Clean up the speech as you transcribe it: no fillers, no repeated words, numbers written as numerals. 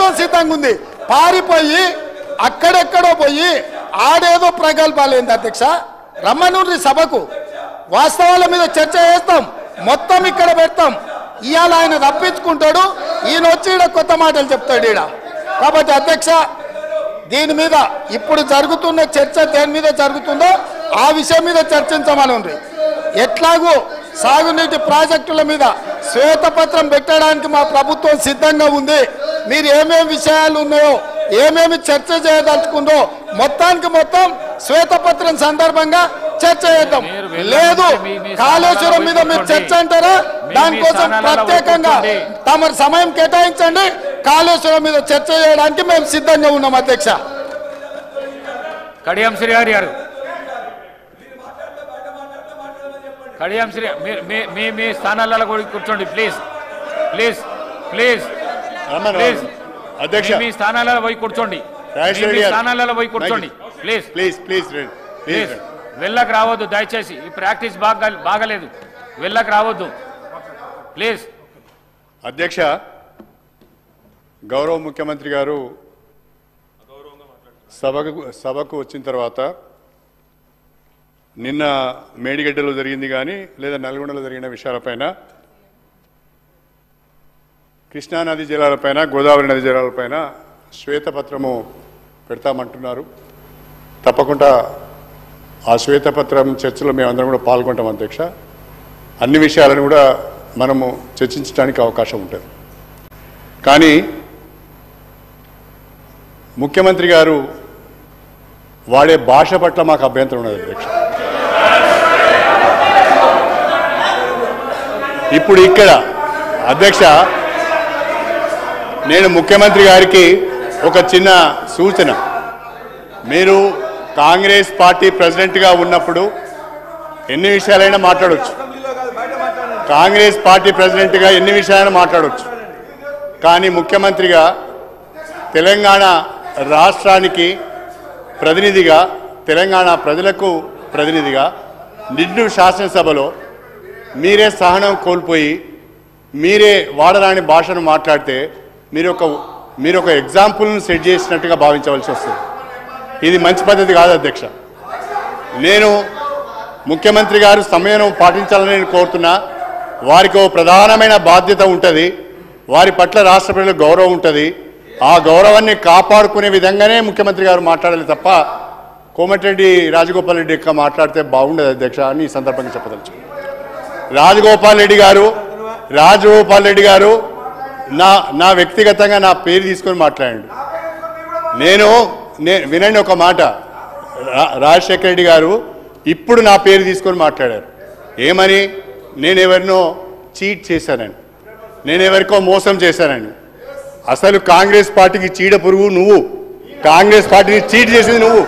ప్రభుత్వం సిద్ధంగా ఉంది. పారిపోయి అక్కడెక్కడో పోయి ఆడేదో ప్రగల్భాలేంది అధ్యక్ష. రమ్మనుండ్రి సభకు, వాస్తవాల మీద చర్చ చేస్తాం, మొత్తం ఇక్కడ పెడతాం. ఇవాళ ఆయన తప్పించుకుంటాడు, ఈయన వచ్చి ఈడ కొత్త మాటలు చెప్తాడు ఈడ. కాబట్టి అధ్యక్ష, దీని మీద ఇప్పుడు జరుగుతున్న చర్చ దేని మీద జరుగుతుందో ఆ విషయం మీద చర్చించమని. ఎట్లాగూ సాగునీటి ప్రాజెక్టుల మీద శ్వేతపత్రం పెట్టడానికి మా ప్రభుత్వం సిద్ధంగా ఉంది. మీరు ఏమేమి విషయాలు ఉన్నాయో, ఏమేమి చర్చ చేయదలుచుకుందో మొత్తానికి మొత్తం శ్వేతపత్రం సందర్భంగా చర్చ చేద్దాం. లేదు కాళేశ్వరం మీద మీరు చర్చ అంటారా, దానికోసం ప్రత్యేకంగా తమ సమయం కేటాయించండి. కాళేశ్వరం మీద చర్చ చేయడానికి మేము సిద్ధంగా ఉన్నాం అధ్యక్ష. కడియం శ్రీహరి గారు, కడియం శ్రీ మీ స్థానాలలో కూర్చోండి ప్లీజ్ ప్లీజ్ ప్లీజ్ ప్లీజ్. అధ్యక్ష, మీ స్థానాలలో పోయి కూర్చోండి, స్థానాలలో పోయి కూర్చోండి ప్లీజ్ ప్లీజ్ ప్లీజ్ ప్లీజ్. వెళ్ళకు రావద్దు దయచేసి, ఈ ప్రాక్టీస్ బాగలేదు, వెళ్ళకు రావద్దు ప్లీజ్. అధ్యక్ష, గౌరవ ముఖ్యమంత్రి గారు సభకు వచ్చిన తర్వాత నిన్న మేడిగడ్డలో జరిగింది కానీ లేదా నల్గొండలో జరిగిన విషయాలపైన, కృష్ణానది జలాలపైన, గోదావరి నది జలాలపైన శ్వేతపత్రము పెడతామంటున్నారు. తప్పకుండా ఆ శ్వేతపత్రం చర్చలో మేమందరం కూడా పాల్గొంటాం అధ్యక్ష. అన్ని విషయాలను కూడా మనము చర్చించడానికి అవకాశం ఉంటుంది. కానీ ముఖ్యమంత్రి గారు వాడే భాష పట్ల మాకు అభ్యంతరం ఉన్నది అధ్యక్ష. ఇప్పుడు ఇక్కడ అధ్యక్ష, నేను ముఖ్యమంత్రి గారికి ఒక చిన్న సూచన. మీరు కాంగ్రెస్ పార్టీ ప్రెసిడెంట్గా ఉన్నప్పుడు ఎన్ని విషయాలైనా మాట్లాడవచ్చు, కాంగ్రెస్ పార్టీ ప్రెసిడెంట్గా ఎన్ని విషయాలైనా మాట్లాడవచ్చు. కానీ ముఖ్యమంత్రిగా తెలంగాణ రాష్ట్రానికి ప్రతినిధిగా, తెలంగాణ ప్రజలకు ప్రతినిధిగా నిండు శాసనసభలో మీరే సహనం కోల్పోయి మీరే వాడరాని భాషను మాట్లాడితే మీరు ఒక ఎగ్జాంపుల్ను సెట్ చేసినట్టుగా భావించవలసి వస్తుంది. ఇది మంచి పద్ధతి కాదు అధ్యక్ష. నేను ముఖ్యమంత్రి గారు సమయం పాటించాలని నేను కోరుతున్నా. వారికి ఒక ప్రధానమైన బాధ్యత ఉంటుంది, వారి పట్ల రాష్ట్ర ప్రజలకు గౌరవం ఉంటుంది. ఆ గౌరవాన్ని కాపాడుకునే విధంగానే ముఖ్యమంత్రి గారు మాట్లాడాలి తప్ప కోమటిరెడ్డి రాజగోపాల్ రెడ్డి యొక్క మాట్లాడితే బాగుండదు అధ్యక్ష అని ఈ సందర్భంగా చెప్పదలుచు. రాజగోపాల్ రెడ్డి గారు నా వ్యక్తిగతంగా నా పేరు తీసుకొని మాట్లాడండి. నేను వినండి ఒక మాట, రాజశేఖర రెడ్డి గారు ఇప్పుడు నా పేరు తీసుకొని మాట్లాడారు. ఏమని? నేను ఎవరినో చీట్ చేశానని, నేను ఎవరికో మోసం చేశానని. అసలు కాంగ్రెస్ పార్టీకి చీడ పురుగు నువ్వు, కాంగ్రెస్ పార్టీని చీట్ చేసింది నువ్వు.